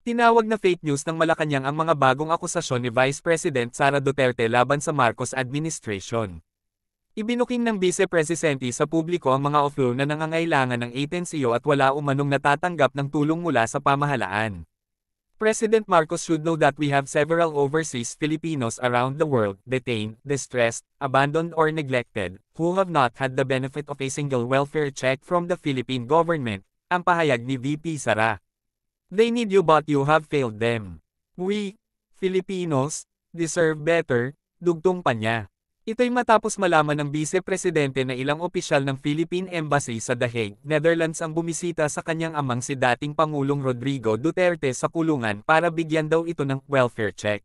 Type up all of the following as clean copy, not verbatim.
Tinawag na fake news ng Malacanang ang mga bagong akusasyon ni Vice President Sara Duterte laban sa Marcos administration. Ibinuking ng Vice Presidente sa publiko ang mga oflo na nangangailangan ng atensiyo at wala umanong natatanggap ng tulong mula sa pamahalaan. President Marcos should know that we have several overseas Filipinos around the world, detained, distressed, abandoned or neglected, who have not had the benefit of a single welfare check from the Philippine government, ang pahayag ni VP Sara. They need you but you have failed them. We, Filipinos, deserve better, dugtong pa niya. Ito'y matapos malaman ng Vice Presidente na ilang opisyal ng Philippine Embassy sa The Hague, Netherlands ang bumisita sa kanyang amang si dating Pangulong Rodrigo Duterte sa kulungan para bigyan daw ito ng welfare check.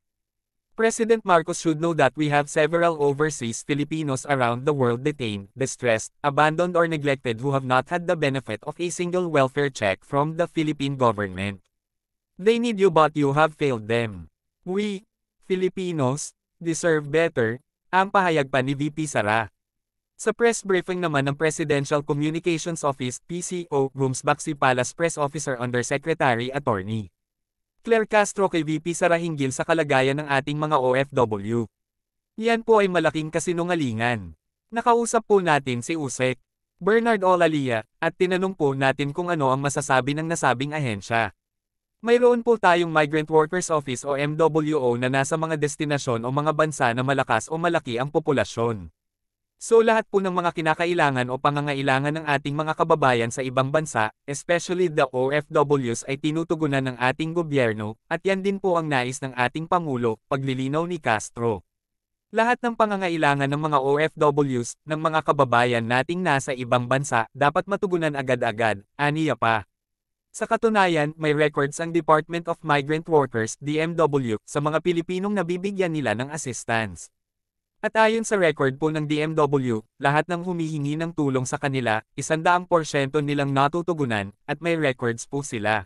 President Marcos should know that we have several overseas Filipinos around the world detained, distressed, abandoned or neglected who have not had the benefit of a single welfare check from the Philippine government. They need you but you have failed them. We, Filipinos, deserve better, ang pahayag pa ni VP Sara. Sa press briefing naman ng Presidential Communications Office PCO, Rumsback si Palace Press Officer Undersecretary Attorney Claire Castro kay VP Sara hinggil sa kalagayan ng ating mga OFW. Yan po ay malaking kasinungalingan. Nakausap po natin si USEC, Bernard Olalia, at tinanong po natin kung ano ang masasabi ng nasabing ahensya. Mayroon po tayong Migrant Workers Office o MWO na nasa mga destinasyon o mga bansa na malakas o malaki ang populasyon. So lahat po ng mga kinakailangan o pangangailangan ng ating mga kababayan sa ibang bansa, especially the OFWs ay tinutugunan ng ating gobyerno, at yan din po ang nais ng ating Pangulo, paglilinaw ni Castro. Lahat ng pangangailangan ng mga OFWs, ng mga kababayan nating nasa ibang bansa, dapat matugunan agad-agad, aniya pa. Sa katunayan, may records ang Department of Migrant Workers, DMW, sa mga Pilipinong nabibigyan nila ng assistance. At ayon sa record po ng DMW, lahat ng humihingi ng tulong sa kanila, 100% nilang natutugunan, at may records po sila.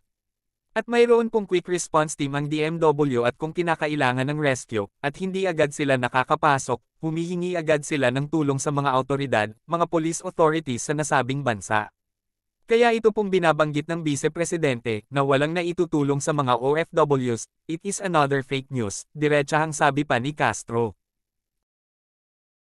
At mayroon pong quick response team ang DMW at kung kinakailangan ng rescue, at hindi agad sila nakakapasok, humihingi agad sila ng tulong sa mga autoridad, mga police authorities sa nasabing bansa. Kaya ito pong binabanggit ng Vice Presidente na walang naitutulong sa mga OFWs, it is another fake news, diretsahang sabi pa ni Castro.